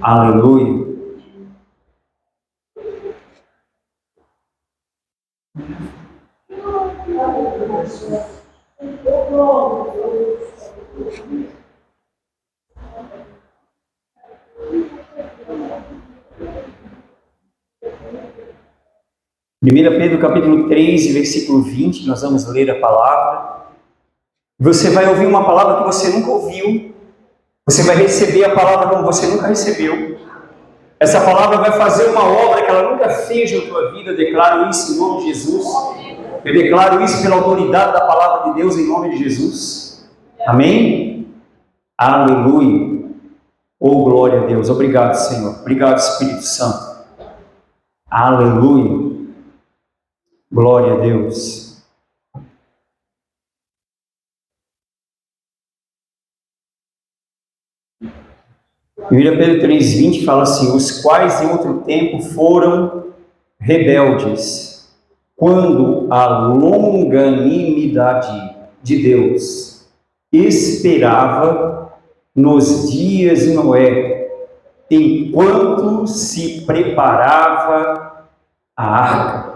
Aleluia. Primeira Pedro capítulo 3, versículo 20, nós vamos ler a palavra. Você vai ouvir uma palavra que você nunca ouviu. Você vai receber a palavra como você nunca recebeu. Essa palavra vai fazer uma obra que ela nunca fez na tua vida. Eu declaro isso em nome de Jesus. Eu declaro isso pela autoridade da palavra de Deus em nome de Jesus. Amém? Aleluia. Oh, glória a Deus. Obrigado, Senhor. Obrigado, Espírito Santo. Aleluia. Glória a Deus. 1 Pedro 3,20 fala assim: os quais em outro tempo foram rebeldes, quando a longanimidade de Deus esperava nos dias de Noé, enquanto se preparava a arca,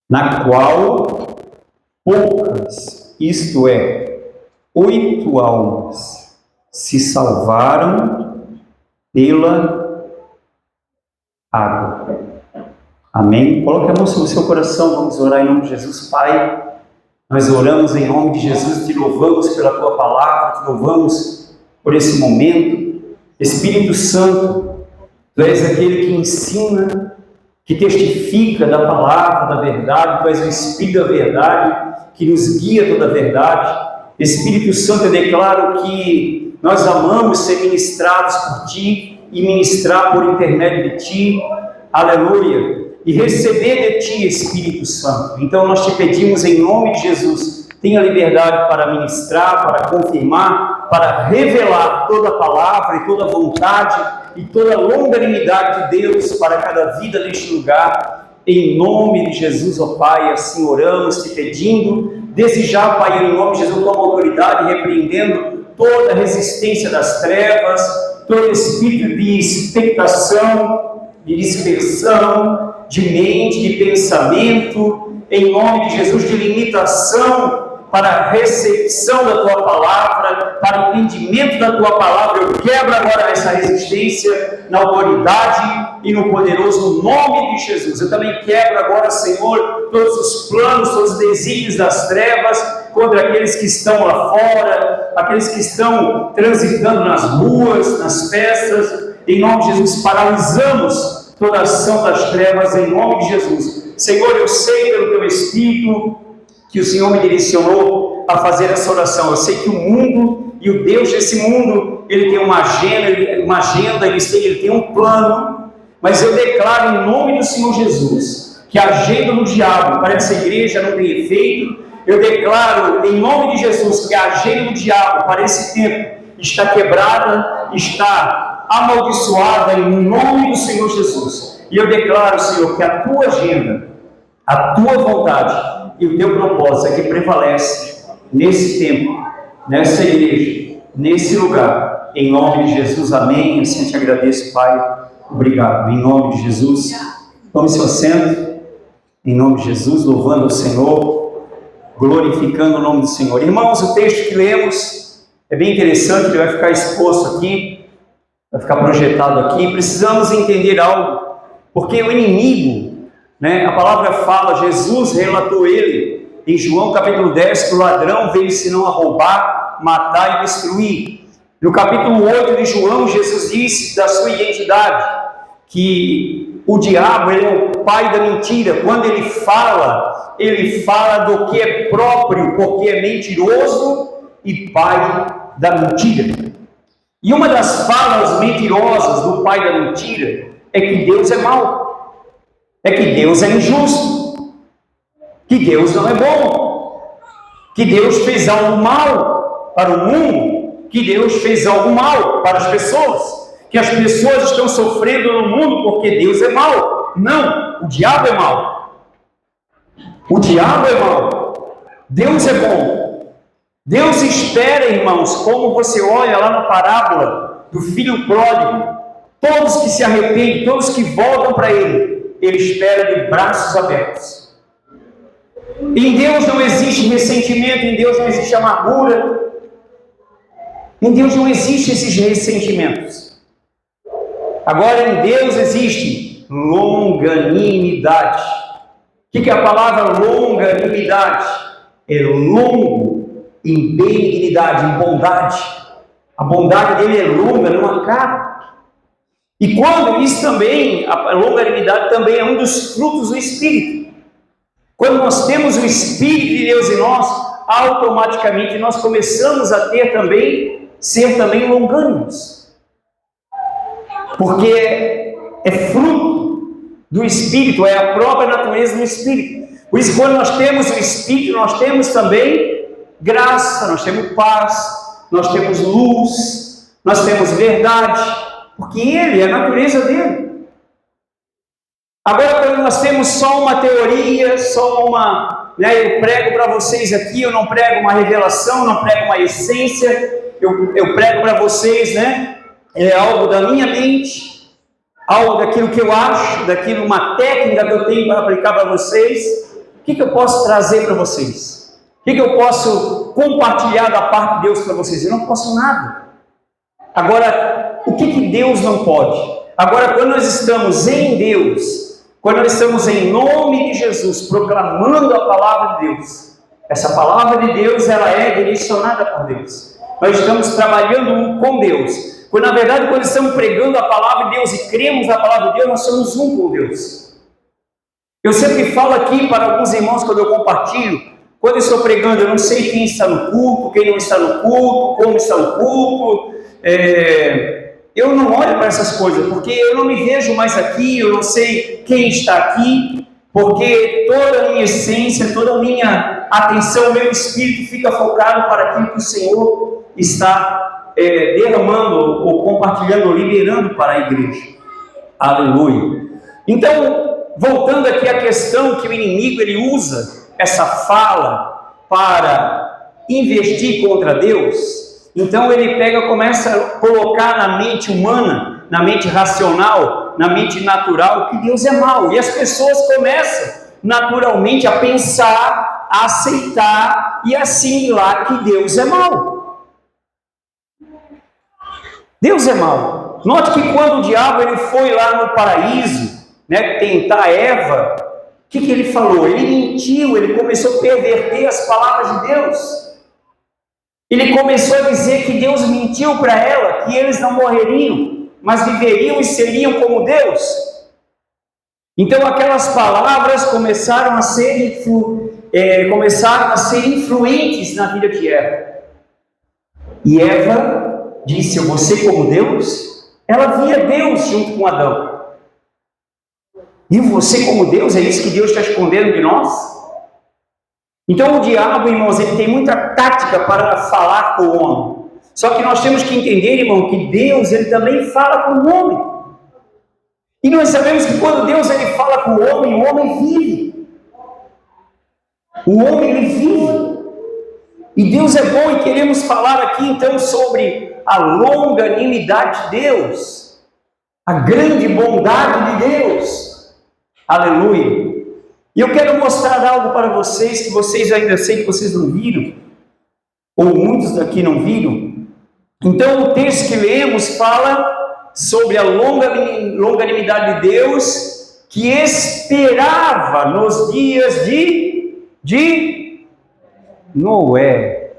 na qual poucas, isto é, 8 almas, se salvaram pela água. Amém? Coloque a mão sobre o seu coração, vamos orar em nome de Jesus. Pai, nós oramos em nome de Jesus, te louvamos pela tua palavra, te louvamos por esse momento. Espírito Santo, tu és aquele que ensina, que testifica da palavra, da verdade, tu és o Espírito da verdade, que nos guia toda a verdade. Espírito Santo, eu declaro que nós amamos ser ministrados por Ti e ministrar por intermédio de Ti, aleluia, e receber de Ti, Espírito Santo. Então nós te pedimos em nome de Jesus, tenha liberdade para ministrar, para confirmar, para revelar toda a palavra e toda a vontade e toda a longanimidade de Deus para cada vida neste lugar, em nome de Jesus, ó Pai. Assim oramos, te pedindo, desejar, Pai, em nome de Jesus, como autoridade, repreendendo toda resistência das trevas, todo espírito de expectação, de dispersão, de mente, de pensamento, em nome de Jesus, de limitação para a recepção da Tua Palavra, para o entendimento da Tua Palavra. Eu quebro agora essa resistência na autoridade e no poderoso nome de Jesus. Eu também quebro agora, Senhor, todos os planos, todos os desígnios das trevas contra aqueles que estão lá fora, aqueles que estão transitando nas ruas, nas festas. Em nome de Jesus, paralisamos toda a ação das trevas em nome de Jesus. Senhor, eu sei pelo Teu Espírito que o Senhor me direcionou a fazer essa oração. Eu sei que o mundo e o Deus desse mundo, Ele tem uma agenda, Ele tem um plano, mas eu declaro em nome do Senhor Jesus, que a agenda do diabo para essa igreja não tem efeito. Eu declaro em nome de Jesus, que a agenda do diabo para esse tempo está quebrada, está amaldiçoada em nome do Senhor Jesus. E eu declaro, Senhor, que a Tua agenda, a Tua vontade e o Teu propósito é que prevalece nesse tempo, nessa igreja, nesse lugar, em nome de Jesus, amém. Assim eu te agradeço, Pai, obrigado, em nome de Jesus. Tome seu assento, em nome de Jesus, louvando o Senhor, glorificando o nome do Senhor. Irmãos, o texto que lemos é bem interessante, ele vai ficar exposto aqui, vai ficar projetado aqui. Precisamos entender algo, porque o inimigo, a palavra fala, Jesus relatou ele em João capítulo 10, que o ladrão veio senão a roubar, matar e destruir. No capítulo 8 de João, Jesus disse da sua identidade, que o diabo, ele é o pai da mentira. Quando ele fala do que é próprio, porque é mentiroso e pai da mentira. E uma das falas mentirosas do pai da mentira é que Deus é mau. É que Deus é injusto, que Deus não é bom, que Deus fez algo mal para o mundo, que Deus fez algo mal para as pessoas, que as pessoas estão sofrendo no mundo porque Deus é mau. Não, o diabo é mau. O diabo é mau. Deus é bom. Deus espera, irmãos, como você olha lá na parábola do filho pródigo, todos que se arrependem, todos que voltam para Ele, Ele espera de braços abertos. Em Deus não existe ressentimento, em Deus não existe amargura, em Deus não existem esses ressentimentos. Agora, em Deus existe longanimidade. O que é a palavra longanimidade? É longo em benignidade, em bondade. A bondade dele é longa, não acaba. E quando isso também, a longanimidade também é um dos frutos do Espírito. Quando nós temos o Espírito de Deus em nós, automaticamente nós começamos a ser também longânimos. Porque é fruto do Espírito, é a própria natureza do Espírito. Por isso, quando nós temos o Espírito, nós temos também graça, nós temos paz, nós temos luz, nós temos verdade, porque Ele é a natureza dele. Agora, quando nós temos só uma teoria, eu prego para vocês aqui, eu não prego uma revelação, não prego uma essência, eu prego para vocês, algo da minha mente, algo daquilo que eu acho, uma técnica que eu tenho para aplicar para vocês. O que eu posso trazer para vocês? O que eu posso compartilhar da parte de Deus para vocês? Eu não posso nada. Agora, o que Deus não pode? Agora, quando nós estamos em Deus, quando nós estamos em nome de Jesus, proclamando a palavra de Deus, essa palavra de Deus, ela é direcionada por Deus. Nós estamos trabalhando com Deus. Quando, na verdade, quando estamos pregando a palavra de Deus e cremos na palavra de Deus, nós somos um com Deus. Eu sempre falo aqui para alguns irmãos, quando eu compartilho, quando eu estou pregando, eu não sei quem está no culto, quem não está no culto, como está no culto. Eu não olho para essas coisas, porque eu não me vejo mais aqui, eu não sei quem está aqui, porque toda a minha essência, toda a minha atenção, meu espírito fica focado para aquilo que o Senhor está derramando, ou compartilhando, ou liberando para a igreja. Aleluia. Então, voltando aqui à questão que o inimigo ele usa essa fala para investir contra Deus. Então ele começa a colocar na mente humana, na mente racional, na mente natural, que Deus é mau. E as pessoas começam naturalmente a pensar, a aceitar e assimilar que Deus é mau. Deus é mau. Note que quando o diabo ele foi lá no paraíso, tentar Eva, o que ele falou? Ele mentiu, ele começou a perverter as palavras de Deus. Ele começou a dizer que Deus mentiu para ela, que eles não morreriam, mas viveriam e seriam como Deus. Então aquelas palavras começaram a ser influentes na vida de Eva. E Eva disse: eu vou ser como Deus? Ela via Deus junto com Adão. E você como Deus? É isso que Deus está escondendo de nós? Então o diabo, irmãos, ele tem muita tática para falar com o homem. Só que nós temos que entender, irmão, que Deus ele também fala com o homem. E nós sabemos que quando Deus ele fala com o homem vive. O homem ele vive. E Deus é bom, e queremos falar aqui então sobre a longanimidade de Deus, a grande bondade de Deus. Aleluia. E eu quero mostrar algo para vocês, que vocês ainda sei que vocês não viram, ou muitos daqui não viram. Então o texto que lemos fala sobre a longanimidade de Deus, que esperava nos dias de Noé,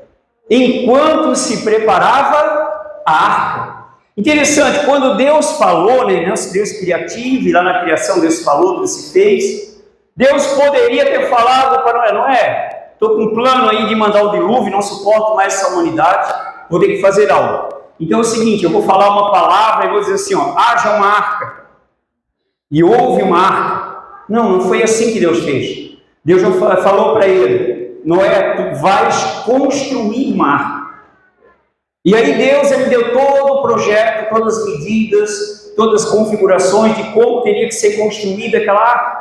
enquanto se preparava a arca. Interessante, quando Deus falou, Deus criativo, e lá na criação Deus falou, Deus se fez. Deus poderia ter falado para Noé: estou com um plano aí de mandar o dilúvio, não suporto mais essa humanidade, vou ter que fazer algo. Então é o seguinte, eu vou falar uma palavra e vou dizer assim, haja uma arca. E houve uma arca. Não foi assim que Deus fez. Deus já falou para ele: Noé, tu vais construir uma arca. E aí Deus ele deu todo o projeto, todas as medidas, todas as configurações de como teria que ser construída aquela arca.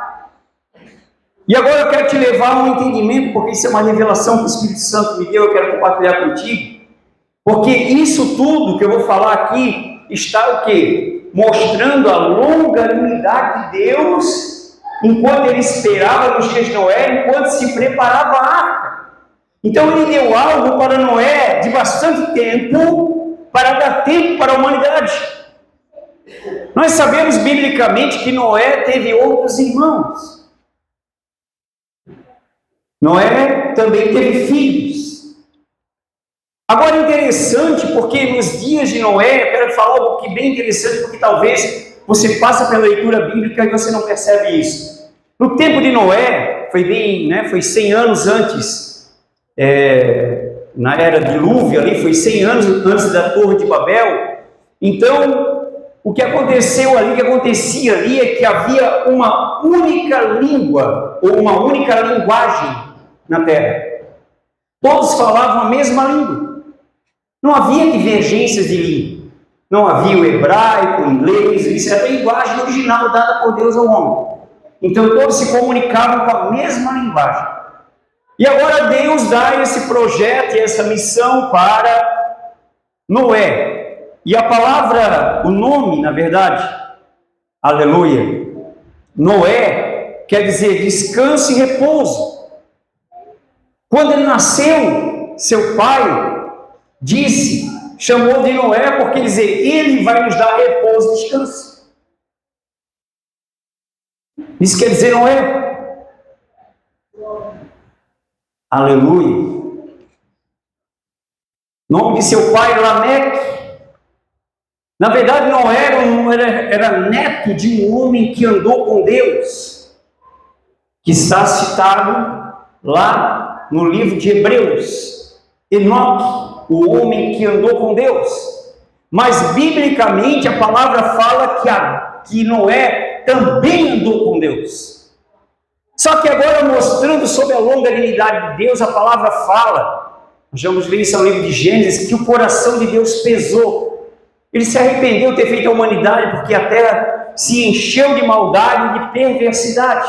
E agora eu quero te levar a um entendimento, porque isso é uma revelação que o Espírito Santo me deu, eu quero compartilhar contigo. Porque isso tudo que eu vou falar aqui está o quê? Mostrando a longanimidade de Deus enquanto ele esperava nos dias de Noé, enquanto se preparava a arca. Então ele deu algo para Noé de bastante tempo, para dar tempo para a humanidade. Nós sabemos biblicamente que Noé teve outros irmãos. Noé também teve filhos. Agora, interessante, porque nos dias de Noé, eu quero falar algo que é bem interessante, porque talvez você passe pela leitura bíblica e você não percebe isso. No tempo de Noé, foi 100 anos antes, na era dilúvio ali, foi 100 anos antes da Torre de Babel. Então, o que acontecia ali é que havia uma única língua, ou uma única linguagem na terra. Todos falavam a mesma língua. Não havia divergências de língua. Não havia o hebraico, o inglês, isso era a linguagem original dada por Deus ao homem. Então todos se comunicavam com a mesma linguagem. E agora Deus dá esse projeto e essa missão para Noé. E a palavra, o nome, na verdade, aleluia, Noé quer dizer descanso e repouso. Quando ele nasceu, seu pai chamou de Noé porque dizer, ele vai nos dar repouso e descanso. Isso quer dizer Noé. Aleluia. O nome de seu pai, Lameque. Na verdade, Noé era neto de um homem que andou com Deus, que está citado lá no livro de Hebreus. Enoque, o homem que andou com Deus. Mas, biblicamente, a palavra fala que Noé também andou com Deus. Só que agora, mostrando sobre a longanimidade de Deus, a palavra fala, nós vamos ver isso no livro de Gênesis, que o coração de Deus pesou. Ele se arrependeu de ter feito a humanidade, porque a terra se encheu de maldade e de perversidade.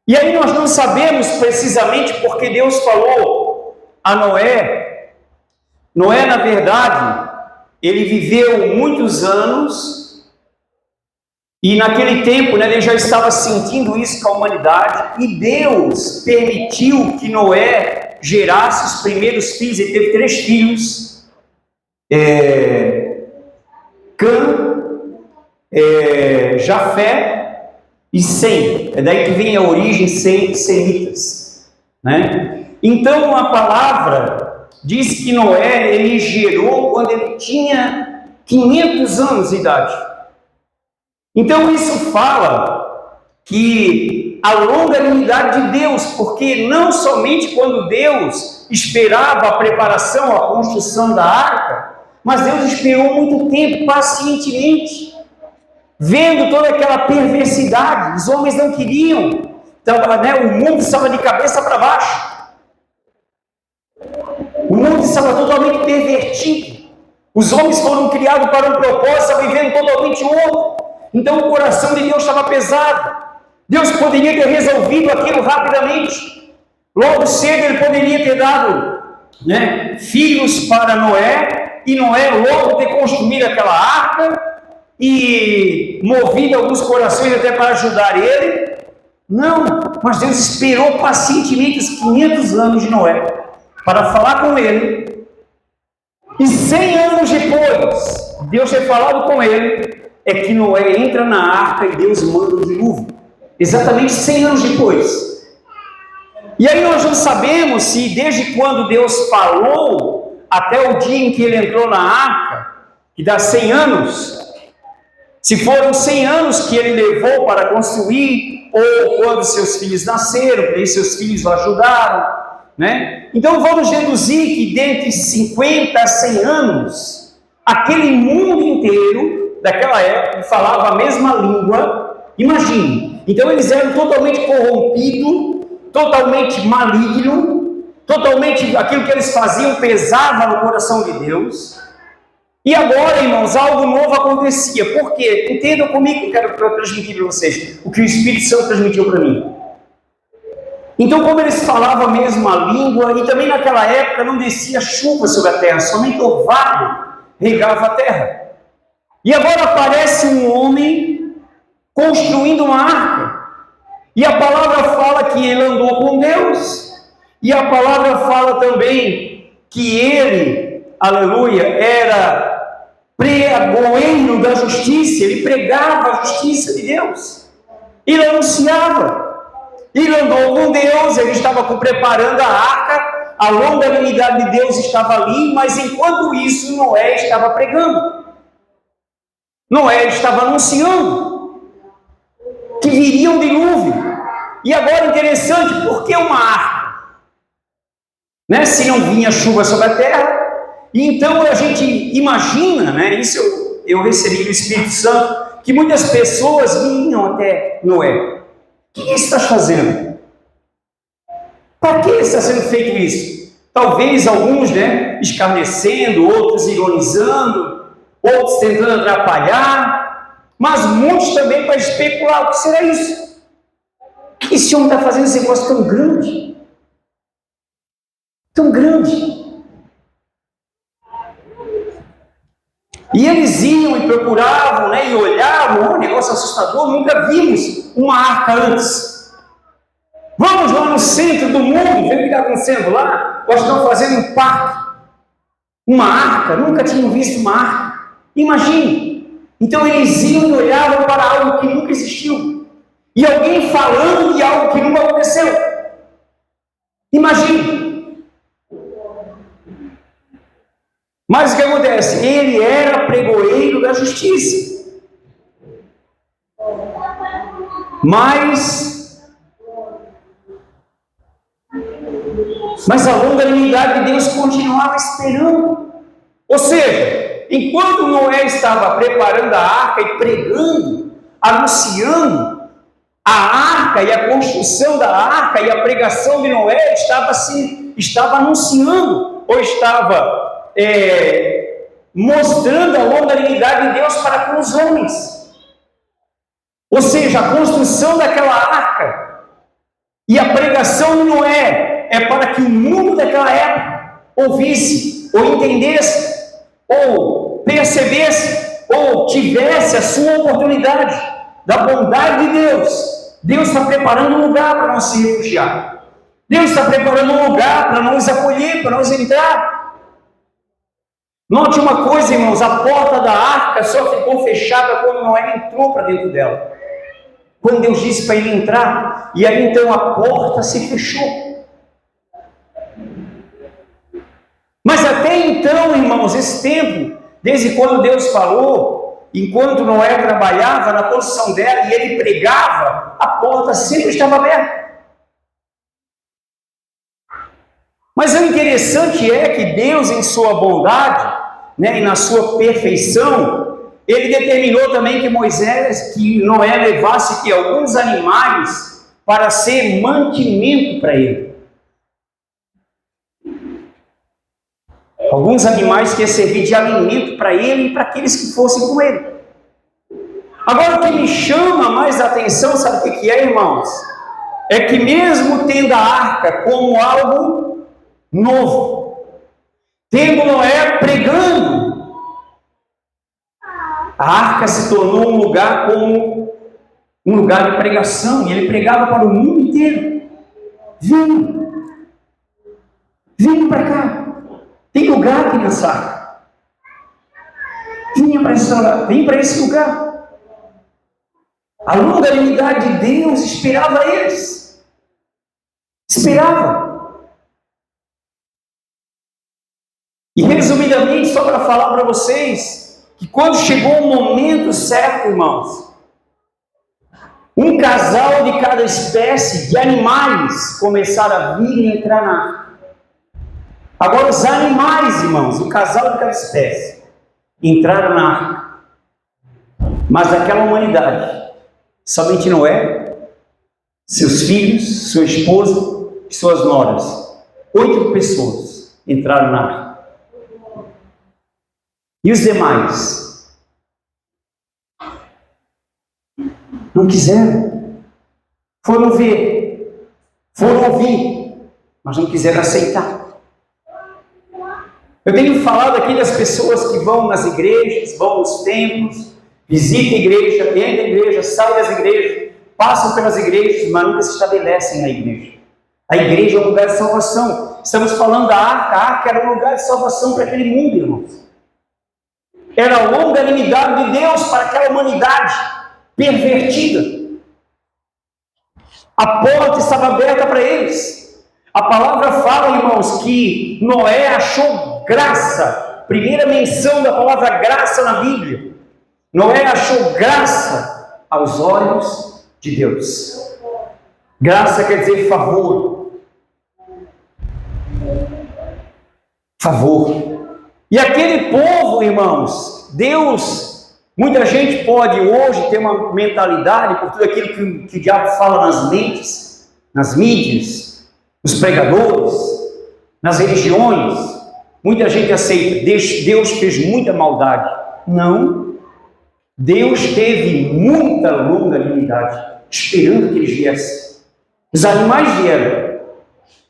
E aí nós não sabemos precisamente porque Deus falou a Noé. Noé, na verdade, ele viveu muitos anos e naquele tempo, ele já estava sentindo isso com a humanidade e Deus permitiu que Noé gerasse os primeiros filhos. Ele teve 3 filhos, Cã, Jafé e Sem. É daí que vem a origem semitas, né? Então a palavra diz que Noé, ele gerou quando ele tinha 500 anos de idade. Então isso fala que a longanimidade de Deus, porque não somente quando Deus esperava a preparação, a construção da arca, mas Deus esperou muito tempo, pacientemente, vendo toda aquela perversidade. Os homens não queriam, o mundo estava de cabeça para baixo. O mundo estava totalmente pervertido. Os homens foram criados para um propósito, estavam vivendo totalmente outro. Então o coração de Deus estava pesado. Deus poderia ter resolvido aquilo rapidamente. Logo cedo ele poderia ter dado filhos para Noé, e Noé logo ter construído aquela arca e movido alguns corações até para ajudar ele. Não, mas Deus esperou pacientemente os 500 anos de Noé para falar com ele, e 100 anos depois, Deus ter falado com ele, é que Noé entra na arca e Deus manda o dilúvio, exatamente 100 anos depois. E aí nós não sabemos se desde quando Deus falou, até o dia em que ele entrou na arca, que dá 100 anos, se foram 100 anos que ele levou para construir, ou quando seus filhos nasceram, e seus filhos o ajudaram, Então vamos deduzir que dentre 50 a 100 anos, aquele mundo inteiro daquela época falava a mesma língua. Imagine, então eles eram totalmente corrompidos, totalmente malignos, totalmente aquilo que eles faziam pesava no coração de Deus. E agora, irmãos, algo novo acontecia. Por quê? Entendam comigo, eu quero transmitir para vocês o que o Espírito Santo transmitiu para mim. Então, como eles falavam a mesma língua, e também naquela época não descia chuva sobre a terra, somente orvalho regava a terra. E agora aparece um homem construindo uma arca. E a palavra fala que ele andou com Deus. E a palavra fala também que ele, aleluia, era pregoeiro da justiça. Ele pregava a justiça de Deus. Ele anunciava. Ele andou com Deus, ele estava preparando a arca, a longanimidade de Deus estava ali, mas enquanto isso, Noé estava pregando. Noé estava anunciando que viria um dilúvio. E agora interessante, por que uma arca? Né? Se não vinha chuva sobre a terra, e então a gente imagina, né? Isso eu recebi do Espírito Santo, que muitas pessoas vinham até Noé. O que está fazendo? Para que está sendo feito isso? Talvez alguns, né, escarnecendo, outros ironizando, outros tentando atrapalhar, mas muitos também para especular. O que será isso? O que esse homem está fazendo esse negócio tão grande? Tão grande. E eles iam e procuravam, né, e olhavam, um negócio assustador, nunca vimos uma arca antes. Vamos lá no centro do mundo, ver o que está acontecendo lá. Nós estamos fazendo um parque, uma arca, nunca tinham visto uma arca. Imagine. Então eles iam e olhavam para algo que nunca existiu. E alguém falando de algo que nunca aconteceu. Imagine. Mas o que acontece? Ele era pregoeiro da justiça. Mas a longanimidade de Deus continuava esperando. Ou seja, enquanto Noé estava preparando a arca e pregando, anunciando, a arca e a construção da arca e a pregação de Noé estava anunciando, ou estava mostrando a longanimidade de Deus para com os homens. Ou seja, a construção daquela arca e a pregação de Noé é para que o mundo daquela época ouvisse, ou entendesse, ou percebesse, ou tivesse a sua oportunidade da bondade de Deus. Deus está preparando um lugar para nós se refugiar. Deus está preparando um lugar para nós acolher, para nós entrar. Note uma coisa, irmãos, a porta da arca só ficou fechada quando Noé entrou para dentro dela. Quando Deus disse para ele entrar, e aí então a porta se fechou. Mas até então, irmãos, esse tempo, desde quando Deus falou, enquanto Noé trabalhava na construção dela e ele pregava, a porta sempre estava aberta. Mas o interessante é que Deus, em sua bondade, né, e na sua perfeição, ele determinou também que Noé levasse que alguns animais para ser mantimento para ele. Alguns animais que iam servir de alimento para ele e para aqueles que fossem com ele. Agora, o que me chama mais a atenção, sabe o que é, irmãos? É que mesmo tendo a arca como algo novo, tendo Noé pregando, a arca se tornou um lugar como um lugar de pregação, e ele pregava para o mundo inteiro. Vem para cá, tem lugar aqui nessa arca. Vem para esse lugar. A longanimidade de Deus esperava eles. Esperava. E resumidamente, só para falar para vocês, que quando chegou o momento certo, irmãos, um casal de cada espécie de animais começaram a vir e entrar na arca. Agora os animais, irmãos, o casal de cada espécie, entraram na arca. Mas aquela humanidade, somente Noé, seus filhos, sua esposa e suas noras, 8 pessoas entraram na arca. E os demais não quiseram, foram ver, foram ouvir, mas não quiseram aceitar. Eu tenho falado aqui das pessoas que vão nas igrejas, vão nos templos, visitam a igreja, entram na igreja, saem das igrejas, passam pelas igrejas, mas nunca se estabelecem na igreja. A igreja é um lugar de salvação. Estamos falando da arca. A arca era um lugar de salvação para aquele mundo, irmãos. Era a longanimidade de Deus para aquela humanidade pervertida. A porta estava aberta para eles. A palavra fala, irmãos, que Noé achou graça. Primeira menção da palavra graça na Bíblia. Noé achou graça aos olhos de Deus. Graça quer dizer favor. Favor. E aquele povo, irmãos, Deus, muita gente pode hoje ter uma mentalidade por tudo aquilo que o diabo fala nas mentes, nas mídias, nos pregadores, nas religiões. Muita gente aceita, Deus fez muita maldade. Não. Deus teve muita longanimidade, esperando que eles viessem. Os animais vieram.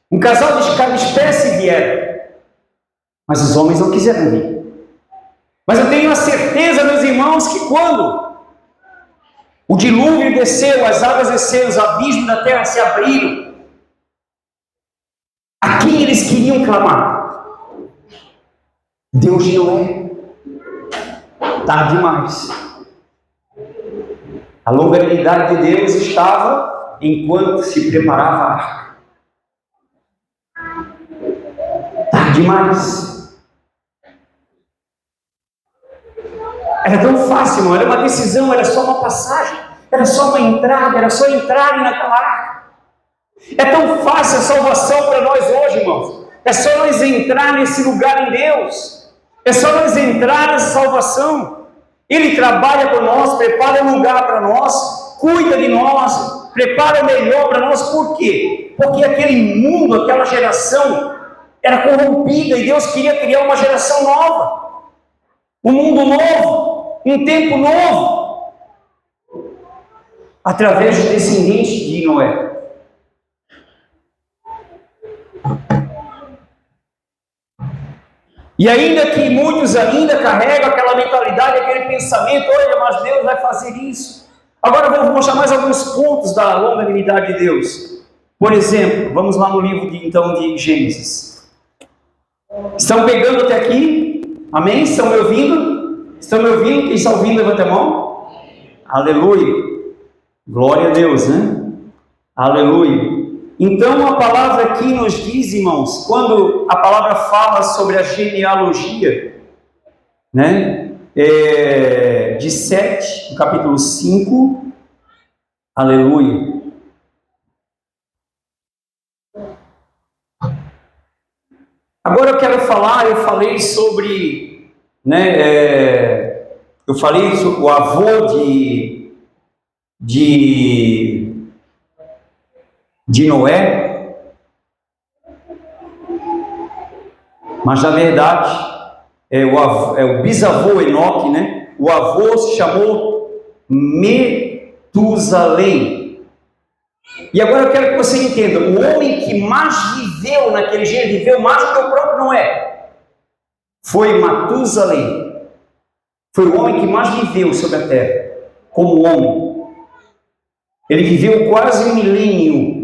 Um casal de cada espécie vieram. Mas os homens não quiseram vir. Mas eu tenho a certeza, meus irmãos, que quando o dilúvio desceu, as águas desceram, os abismos da terra se abriram, a quem eles queriam clamar? Deus de Noé. Tarde demais. A longanimidade de Deus estava enquanto se preparava a arca. Tarde demais. Era tão fácil, irmão. Era uma decisão, era só uma passagem, era só uma entrada, era só entrar naquela arca. É tão fácil a salvação para nós hoje, irmãos. É só nós entrar nesse lugar em Deus. É só nós entrar nessa salvação. Ele trabalha por nós, prepara um lugar para nós, cuida de nós, prepara o melhor para nós. Por quê? Porque aquele mundo, aquela geração era corrompida e Deus queria criar uma geração nova. Um mundo novo, um tempo novo, através dos descendentes de Noé. E ainda que muitos ainda carregam aquela mentalidade, aquele pensamento, olha, mas Deus vai fazer isso. Agora vamos mostrar mais alguns pontos da longanimidade de Deus. Por exemplo, vamos lá no livro de Gênesis. Estão pegando até aqui? Amém? Estão me ouvindo? Estão me ouvindo? Quem está ouvindo, levanta a mão. Aleluia. Glória a Deus, né? Aleluia. Então a palavra aqui nos diz, irmãos, quando a palavra fala sobre a genealogia, né? De Sete, no capítulo 5. Aleluia. Agora eu quero falar, eu falei sobre, né, eu falei sobre o avô de Noé, mas na verdade é o bisavô Enoque, né? O avô se chamou Metusalém. E agora eu quero que você entenda, o homem que mais viveu naquele dia, viveu mais do que o próprio Noé, foi Matusalém. Foi o homem que mais viveu sobre a terra, como homem. Ele viveu quase 1 milênio.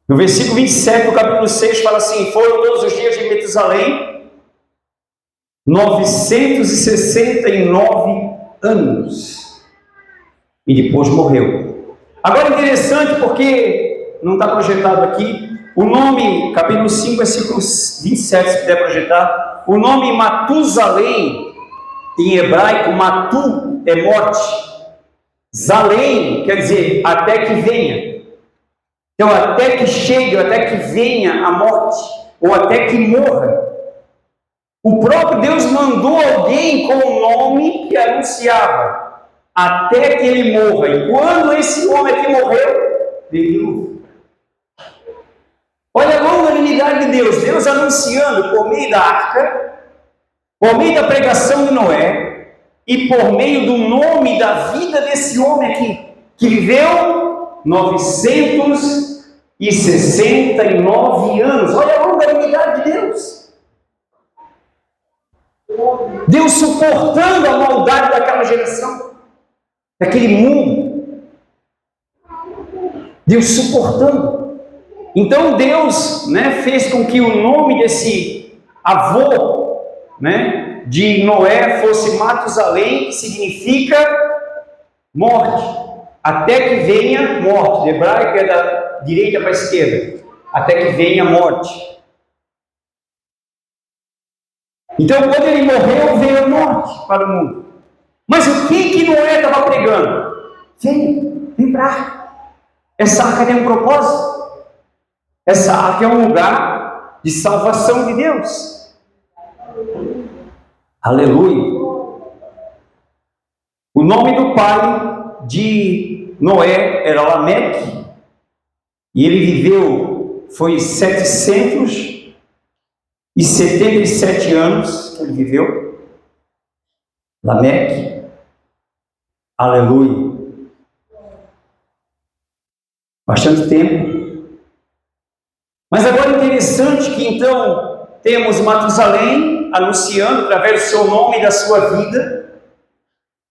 No versículo 27 do capítulo 6 fala assim: foram todos os dias de Metusalém 969 anos. E depois morreu. Agora é interessante porque não está projetado aqui o nome, capítulo 5, versículo 27, se puder projetar. O nome Matusalém, em hebraico, Matu é morte, Zalém quer dizer até que venha. Então, até que chegue, até que venha a morte, ou até que morra. O próprio Deus mandou alguém com o nome que anunciava até que ele morra. E quando esse homem aqui morreu, veio de novo. Olha a longanimidade de Deus. Deus anunciando por meio da arca, por meio da pregação de Noé, e por meio do nome da vida desse homem aqui, que viveu 969 69 anos. Olha a longanimidade de Deus. Deus suportando a maldade daquela geração, daquele mundo. Deus suportando. Então Deus, fez com que o nome desse avô, de Noé fosse Matusalém, que significa morte. Até que venha morte. De hebraico é da direita para a esquerda. Até que venha morte. Então, quando ele morreu, veio a morte para o mundo. Mas o que Noé estava pregando? Vem para a arca. Essa arca tem um propósito. Essa arca é um lugar de salvação de Deus. Aleluia. O nome do pai de Noé era Lameque. E ele viveu, foi 777 anos que ele viveu. Lameque. Aleluia. Bastante tempo. Mas agora é interessante que então temos Matusalém anunciando através do seu nome e da sua vida.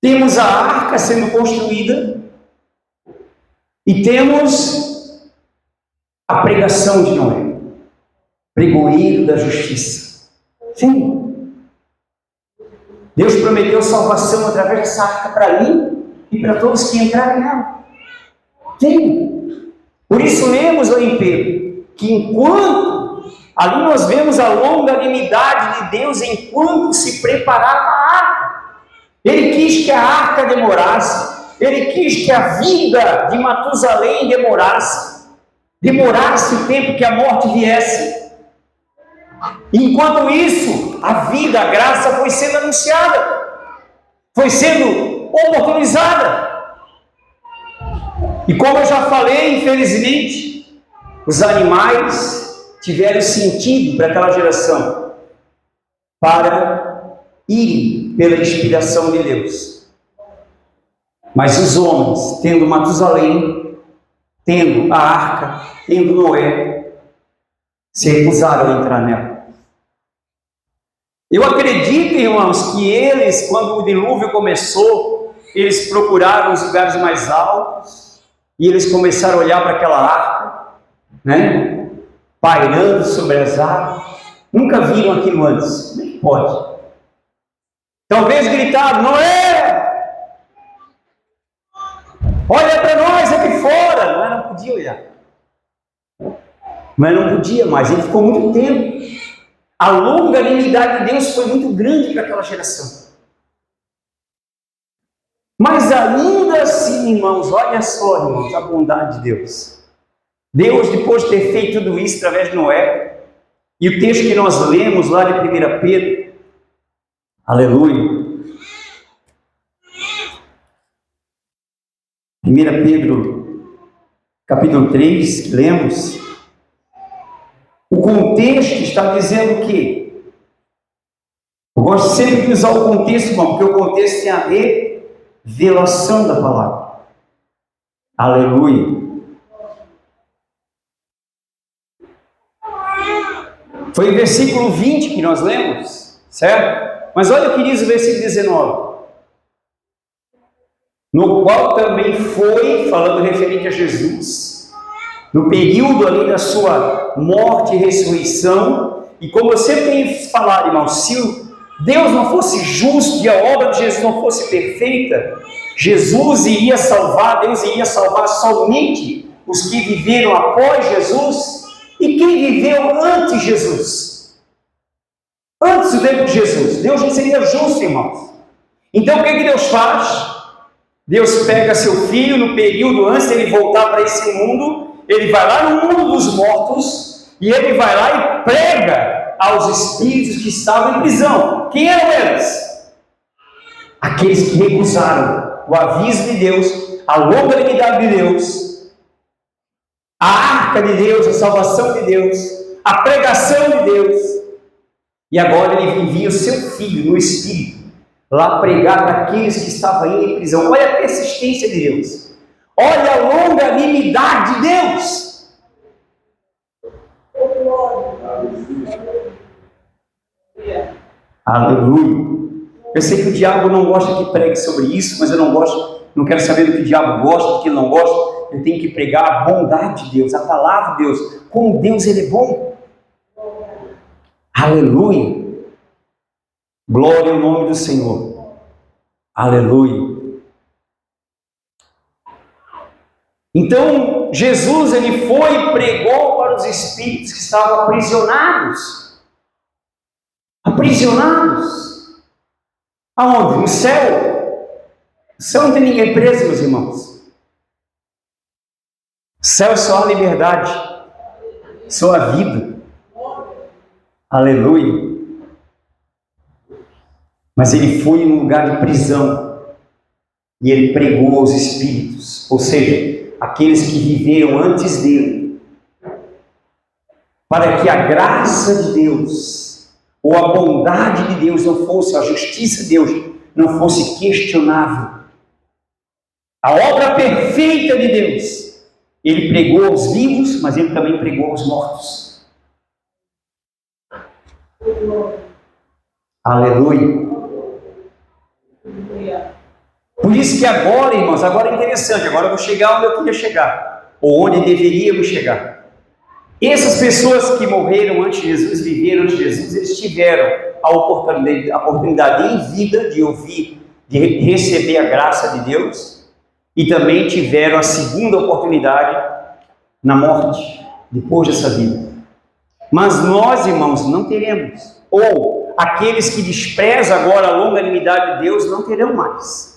Temos a arca sendo construída. E temos a pregação de Noé. Pregoeiro da justiça. Sim. Deus prometeu salvação através dessa arca para mim e para todos que entrarem nela. Sim. Por isso lemos lá em Pedro que enquanto ali nós vemos a longanimidade de Deus enquanto se preparava a arca. Ele quis que a arca demorasse. Ele quis que a vida de Matusalém demorasse o tempo que a morte viesse. Enquanto isso, a vida, a graça foi sendo anunciada, foi sendo oportunizada. E como eu já falei, infelizmente, os animais tiveram sentido para aquela geração, para irem pela inspiração de Deus. Mas os homens, tendo Matusalém, tendo a arca, tendo Noé, se recusaram a entrar nela. Eu acredito, irmãos, que eles, quando o dilúvio começou, eles procuraram os lugares mais altos e eles começaram a olhar para aquela arca, pairando sobre as águas. Nunca viram aquilo antes. Como é que pode? Talvez gritaram: Noé! Olha para nós aqui fora! Noé não podia olhar. Noé não podia mais, ele ficou muito tempo. A longanimidade de Deus foi muito grande para aquela geração. Mas ainda assim, irmãos, olha só, irmãos, a bondade de Deus. Deus, depois de ter feito tudo isso através de Noé, e o texto que nós lemos lá de 1 Pedro, aleluia. 1 Pedro, capítulo 3, que lemos, o contexto está dizendo o quê? Eu gosto sempre de usar o contexto, irmão, porque o contexto tem a revelação da palavra. Aleluia. Foi o versículo 20 que nós lemos, certo? Mas olha o que diz o versículo 19. No qual também foi, falando referente a Jesus, no período ali da sua morte e ressurreição, e como eu sempre tenho falado, irmão, se Deus não fosse justo e a obra de Jesus não fosse perfeita, Jesus iria salvar, Deus iria salvar somente os que viveram após Jesus e quem viveu antes de Jesus. Antes do tempo de Jesus, Deus não seria justo, irmãos. Então o que Deus faz? Deus pega seu filho no período antes de ele voltar para esse mundo, ele vai lá no mundo dos mortos e ele vai lá e prega aos espíritos que estavam em prisão. Quem eram eles? Aqueles que recusaram o aviso de Deus, a longanimidade de Deus, a arca de Deus, a salvação de Deus, a pregação de Deus. E agora ele envia o seu filho no espírito lá pregar para aqueles que estavam indo em prisão. Olha a persistência de Deus. Olha a longanimidade de Deus. Aleluia. Eu sei que o diabo não gosta que pregue sobre isso, mas eu não quero saber do que o diabo gosta, do que ele não gosta. Eu tenho que pregar a bondade de Deus, a palavra de Deus, como Deus ele é bom. Aleluia. Glória ao nome do Senhor. Aleluia. Então, Jesus ele foi e pregou para os espíritos que estavam aprisionados. Aprisionados. Aonde? No céu. No céu não tem ninguém preso, meus irmãos. O céu é só a liberdade, só a vida. Aleluia. Mas ele foi em um lugar de prisão e ele pregou aos espíritos, ou seja, aqueles que viveram antes dele, para que a graça de Deus, ou a bondade de Deus não fosse, a justiça de Deus não fosse questionável. A obra perfeita de Deus, ele pregou aos vivos, mas ele também pregou aos mortos. Aleluia. Por isso que agora, irmãos, agora é interessante, agora eu vou chegar onde eu queria chegar, ou onde deveríamos chegar. Essas pessoas que morreram antes de Jesus, viveram antes de Jesus, eles tiveram a oportunidade em vida de ouvir, de receber a graça de Deus, e também tiveram a segunda oportunidade na morte, depois dessa vida. Mas nós, irmãos, não teremos, ou aqueles que desprezam agora a longanimidade de Deus não terão mais.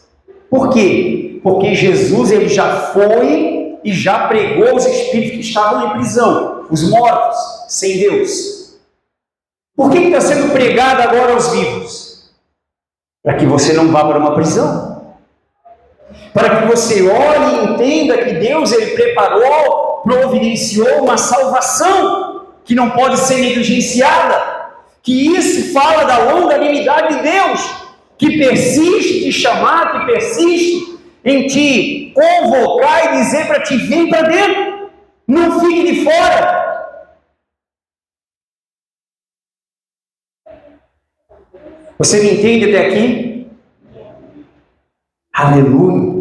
Por quê? Porque Jesus ele já foi e já pregou os espíritos que estavam em prisão, os mortos, sem Deus. Por que está sendo pregado agora aos vivos? Para que você não vá para uma prisão. Para que você olhe e entenda que Deus ele preparou, providenciou uma salvação que não pode ser negligenciada. Que isso fala da longanimidade de Deus, que persiste em te chamar, que persiste em te convocar e dizer para te vir para dentro. Não fique de fora. Você me entende até aqui? Aleluia.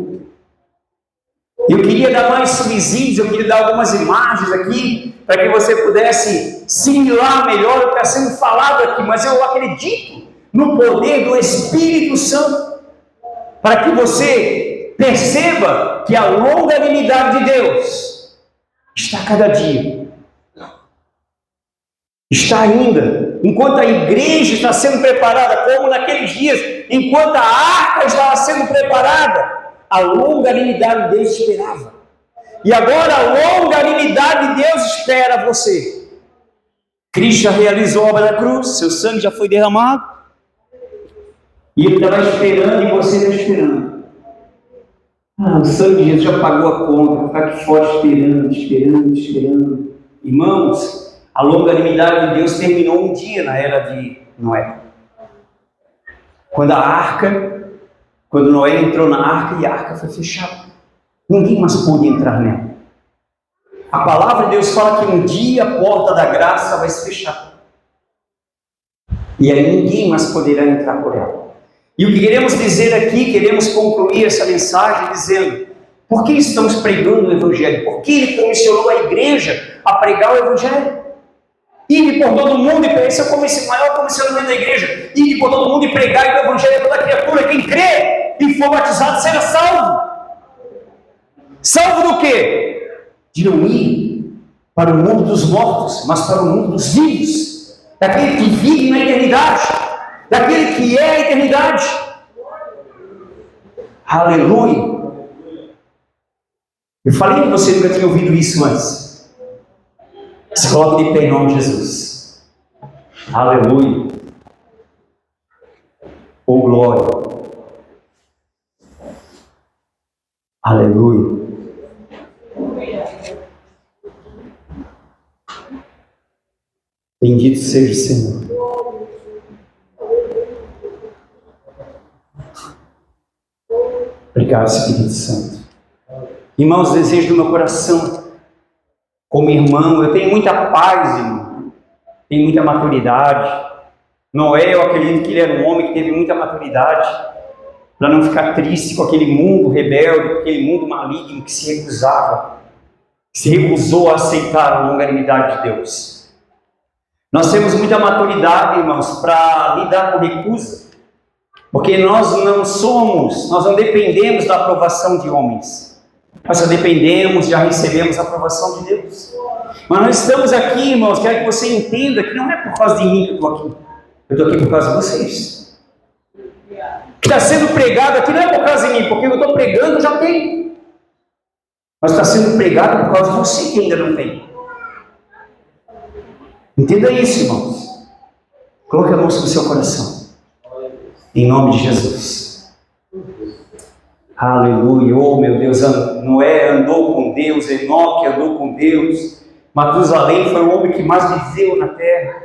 Eu queria dar mais subsídios, eu queria dar algumas imagens aqui, para que você pudesse assimilar melhor o que está sendo falado aqui, mas eu acredito no poder do Espírito Santo, para que você perceba que a longanimidade de Deus está cada dia, está ainda, enquanto a igreja está sendo preparada, como naqueles dias, enquanto a arca estava sendo preparada, a longanimidade de Deus esperava. E agora a longanimidade de Deus espera você. Cristo já realizou a obra da cruz, seu sangue já foi derramado. E ele estava esperando e você está esperando. O sangue de Jesus já pagou a conta, está aqui fora esperando. Irmãos, a longanimidade de Deus terminou um dia na era de Noé. Quando Noé entrou na arca e a arca foi fechada. Ninguém mais pôde entrar nela. A palavra de Deus fala que um dia a porta da graça vai se fechar. E aí ninguém mais poderá entrar por ela. E o que queremos dizer aqui, queremos concluir essa mensagem dizendo: por que estamos pregando o Evangelho? Por que ele comissionou a igreja a pregar o Evangelho? Ir por todo mundo, e esse é o maior comissionamento da igreja: ir por todo mundo e pregar o Evangelho a toda criatura. Quem crê e for batizado será salvo. Salvo do quê? De não ir para o mundo dos mortos, mas para o mundo dos vivos, daquele que vive na eternidade, daquele que é a eternidade. Aleluia. Eu falei que você nunca tinha ouvido isso antes. Se coloque de pé em nome de Jesus. Aleluia. Oh glória. Aleluia. Bendito seja o Senhor. Obrigado, Espírito Santo. Irmãos, desejo do meu coração, como irmão, eu tenho muita paz, irmão. tem muita maturidade. Noé, eu acredito que ele era um homem que teve muita maturidade para não ficar triste com aquele mundo rebelde, com aquele mundo maligno que se recusou a aceitar a longanimidade de Deus. Nós temos muita maturidade, irmãos, para lidar com recusa, porque nós não dependemos da aprovação de homens, nós só dependemos, já recebemos a aprovação de Deus. Mas nós estamos aqui, irmãos, quero que você entenda que não é por causa de mim que eu estou aqui, eu estou aqui por causa de vocês. O que está sendo pregado aqui não é por causa de mim, porque eu estou pregando, eu já tenho. Mas está sendo pregado por causa de você que ainda não tem. Entenda isso, irmãos. Coloque a mão no seu coração. Em nome de Jesus. Aleluia. Oh, meu Deus. Noé andou com Deus. Enoque andou com Deus. Matusalém foi o homem que mais viveu na terra.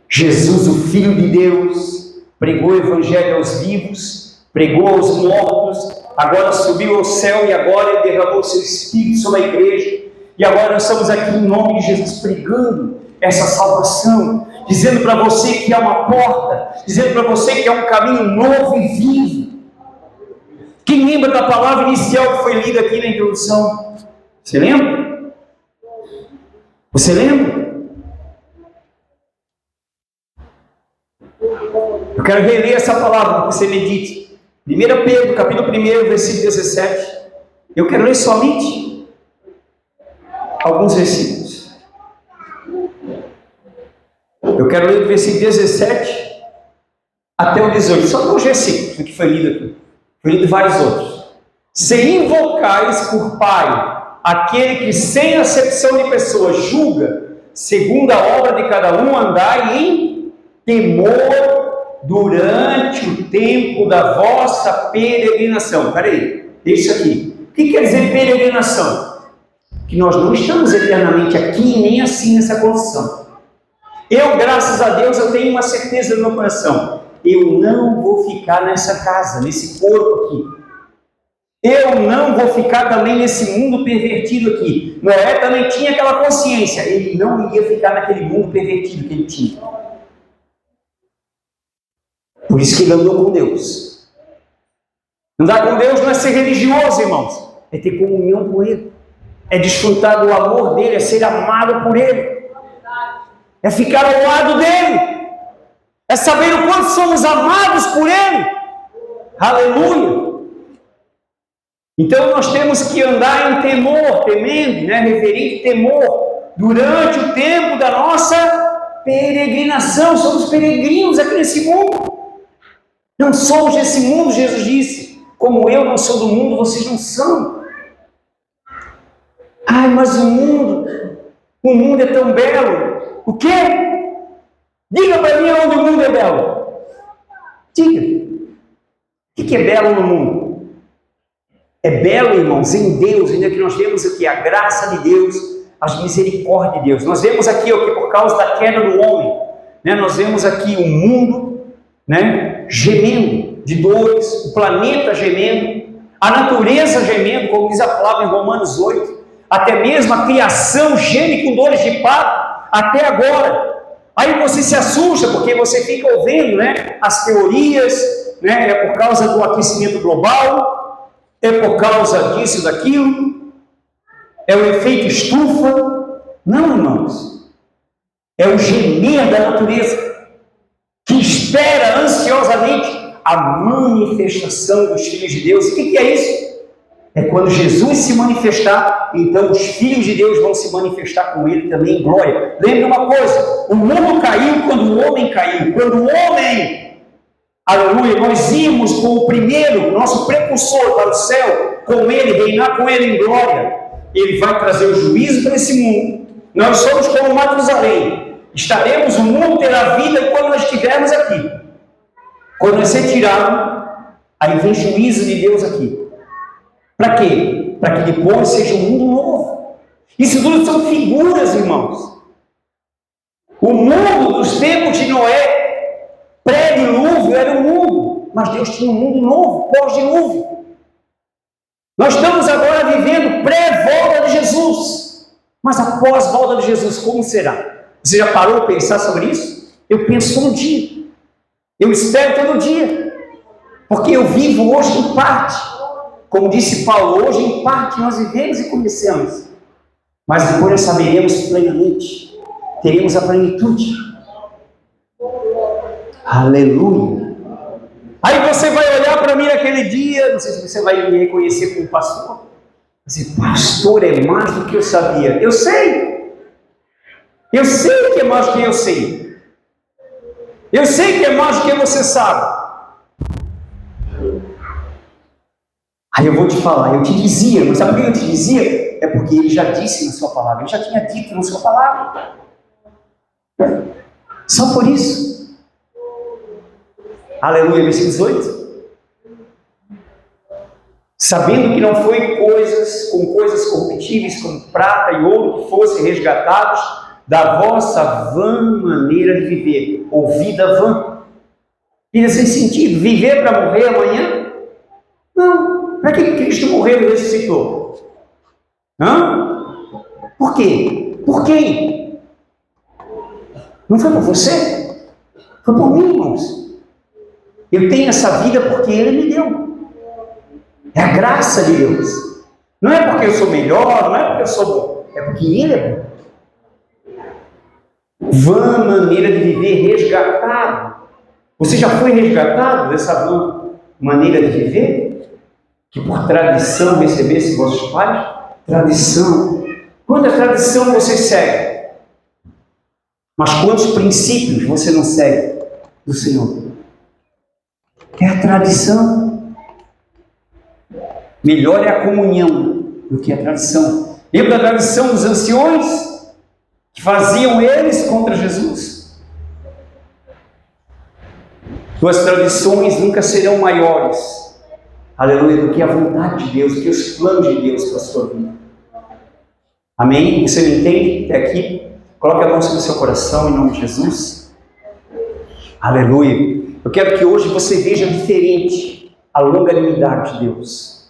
Jesus, o Filho de Deus, pregou o Evangelho aos vivos, pregou aos mortos, agora subiu ao céu e agora ele derramou o seu Espírito sobre a igreja. E agora nós estamos aqui em nome de Jesus pregando essa salvação, dizendo para você que há uma porta, dizendo para você que há um caminho novo e vivo. Quem lembra da palavra inicial que foi lida aqui na introdução? Você lembra? Você lembra? Eu quero reler essa palavra para que você medite. 1 Pedro, capítulo 1, versículo 17. Eu quero ler somente alguns versículos. Eu quero ler do versículo 17 até o 18. Só dois versículos do que foi lido aqui. Foi lido vários outros. Se invocais por Pai aquele que sem acepção de pessoas julga, segundo a obra de cada um, andai em temor durante o tempo da vossa peregrinação. Peraí, deixa isso aqui. O que quer dizer peregrinação? Que nós não estamos eternamente aqui, nem assim nessa condição. Eu, graças a Deus, eu tenho uma certeza no meu coração. Eu não vou ficar nessa casa, nesse corpo aqui. Eu não vou ficar também nesse mundo pervertido aqui. Noé também tinha aquela consciência. Ele não ia ficar naquele mundo pervertido que ele tinha. Por isso que ele andou com Deus. Andar com Deus não é ser religioso, irmãos. É ter comunhão com Ele. É desfrutar do amor dEle, é ser amado por Ele. É ficar ao lado dEle. É saber o quanto somos amados por Ele. Aleluia. Então nós temos que andar em temor, temendo, reverente temor, durante o tempo da nossa peregrinação. Somos peregrinos aqui nesse mundo. Não somos desse mundo, Jesus disse. Como eu não sou do mundo, vocês não são. Ai, mas o mundo é tão belo. O quê? Diga para mim onde o mundo é belo. Diga. O que é belo no mundo? É belo, irmãos, em Deus, ainda que nós vemos aqui a graça de Deus, as misericórdias de Deus. Nós vemos aqui que por causa da queda do homem, nós vemos aqui o mundo, gemendo de dores, o planeta gemendo, a natureza gemendo, como diz a palavra em Romanos 8, até mesmo a criação geme com dores de parto, até agora. Aí você se assusta, porque você fica ouvindo as teorias, é por causa do aquecimento global, é por causa disso, daquilo, é o efeito estufa. Não, irmãos, é o gemer da natureza, que espera ansiosamente a manifestação dos filhos de Deus. O que é isso? É quando Jesus se manifestar, então os filhos de Deus vão se manifestar com Ele também em glória. Lembre uma coisa, o mundo caiu quando o homem caiu. Quando o homem, aleluia, nós íamos com o primeiro, nosso precursor para o céu, com Ele, reinar com Ele em glória. Ele vai trazer o juízo para esse mundo. Nós somos como Matusalém. Estaremos, o mundo terá vida quando nós estivermos aqui. Quando nós ser tirado, aí vem juízo de Deus aqui. Para quê? Para que depois seja um mundo novo. Isso tudo são figuras, irmãos. O mundo dos tempos de Noé, pré-dilúvio, era um mundo. Mas Deus tinha um mundo novo, pós-dilúvio. Nós estamos agora vivendo pré-volta de Jesus. Mas após volta de Jesus, como será? Você já parou para pensar sobre isso? Eu penso todo dia. Eu espero todo dia. Porque eu vivo hoje em parte. Como disse Paulo, hoje em parte nós vivemos e conhecemos. Mas depois nós saberemos plenamente. Teremos a plenitude. Aleluia. Aí você vai olhar para mim naquele dia, não sei se você vai me reconhecer como pastor. Dizer, pastor, é mais do que eu sabia. Eu sei. Eu sei que é mais do que eu sei. Eu sei que é mais do que você sabe. Aí eu vou te falar, eu te dizia, mas sabe por que eu te dizia? É porque ele já disse na sua palavra, ele já tinha dito na sua palavra. Só por isso. Aleluia, versículo 18. Sabendo que não foi com coisas corruptíveis, como prata e ouro, que fossem resgatados da vossa vã maneira de viver, ou vida vã. Vida sem sentido, viver para morrer amanhã? Não. Para que Cristo morreu e ressuscitou? Hã? Por quê? Por quem? Não foi por você? Foi por mim, irmãos. Eu tenho essa vida porque Ele me deu. É a graça de Deus. Não é porque eu sou melhor, não é porque eu sou bom. É porque Ele é bom. Vã maneira de viver, resgatado. Você já foi resgatado dessa vã maneira de viver? Que por tradição recebesse vossos pais? Tradição. Quanta tradição você segue? Mas quantos princípios você não segue do Senhor? É a tradição. Melhor é a comunhão do que a tradição. Lembra da tradição dos anciões que faziam eles contra Jesus? Tuas tradições nunca serão maiores, aleluia, do que a vontade de Deus, do que os planos de Deus para a sua vida. Amém? Você me entende até aqui? Coloque a mão sobre o seu coração em nome de Jesus. Aleluia. Eu quero que hoje você veja diferente a longanimidade de Deus.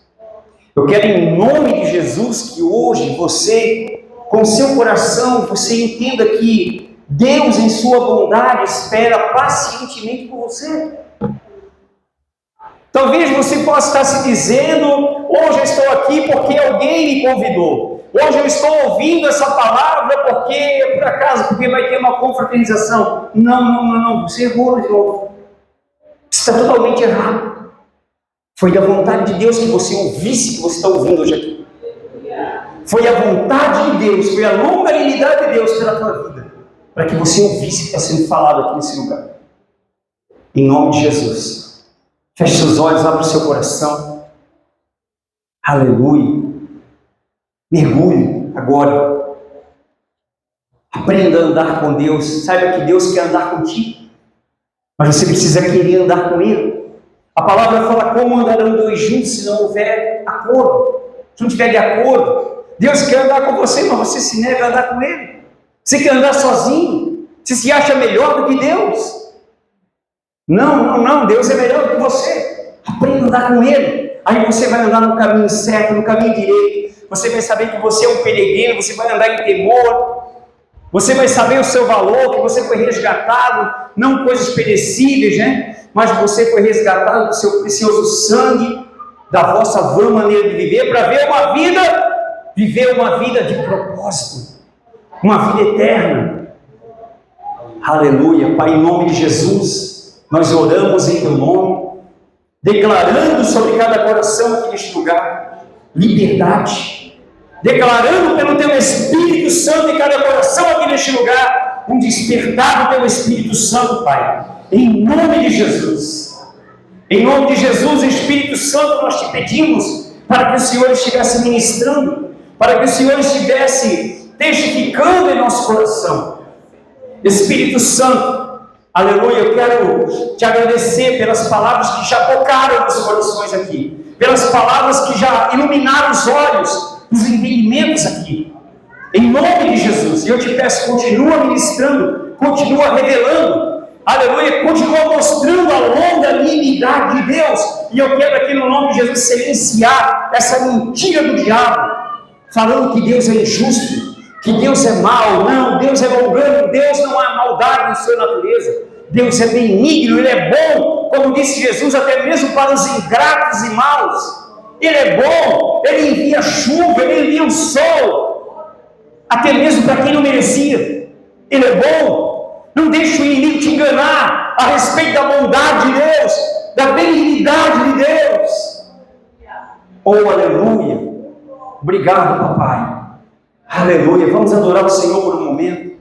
Eu quero em nome de Jesus que hoje você, com seu coração, você entenda que Deus em sua bondade espera pacientemente por você. Talvez você possa estar se dizendo, hoje eu estou aqui porque alguém me convidou. Hoje eu estou ouvindo essa palavra porque, por acaso, porque vai ter uma confraternização. Não, você errou de novo. Você está totalmente errado. Foi da vontade de Deus que você ouvisse que você está ouvindo hoje aqui. Foi a vontade de Deus, foi a longanimidade de Deus pela tua vida, para que você ouvisse o que está sendo falado aqui nesse lugar. Em nome de Jesus. Feche seus olhos, abra o seu coração. Aleluia. Mergulhe agora. Aprenda a andar com Deus. Saiba que Deus quer andar contigo, mas você precisa querer andar com Ele. A palavra fala como andarão dois juntos se não houver acordo. Se não tiver de acordo, Deus quer andar com você, mas você se nega a andar com Ele. Você quer andar sozinho. Você se acha melhor do que Deus. Não, Deus é melhor do que você. Aprenda a andar com Ele. Aí você vai andar no caminho certo, no caminho direito. Você vai saber que você é um peregrino, você vai andar em temor. Você vai saber o seu valor, que você foi resgatado, não coisas perecíveis, né? Mas você foi resgatado do seu precioso sangue, da vossa vã maneira de viver, para viver uma vida de propósito, uma vida eterna. Aleluia. Pai, em nome de Jesus, nós oramos em teu nome, declarando sobre cada coração aqui neste lugar liberdade, declarando pelo teu Espírito Santo em cada coração aqui neste lugar um despertar do teu Espírito Santo, Pai, em nome de Jesus. Em nome de Jesus, Espírito Santo, nós te pedimos para que o Senhor estivesse ministrando, para que o Senhor estivesse testificando em nosso coração. Espírito Santo, aleluia, eu quero te agradecer pelas palavras que já tocaram nos corações aqui, pelas palavras que já iluminaram os olhos, os entendimentos aqui, em nome de Jesus. E eu te peço, continua ministrando, continua revelando, aleluia, continua mostrando a longanimidade de Deus. E eu quero aqui no nome de Jesus silenciar essa mentira do diabo, falando que Deus é injusto, que Deus é mau. Não, Deus é longânimo, Deus não há maldade em sua natureza. Deus é benigno, Ele é bom, como disse Jesus, até mesmo para os ingratos e maus. Ele é bom, Ele envia chuva, Ele envia o sol, até mesmo para quem não merecia. Ele é bom. Não deixe o inimigo te enganar a respeito da bondade de Deus, da benignidade de Deus. Oh, aleluia. Obrigado, papai. Aleluia. Vamos adorar o Senhor por um momento.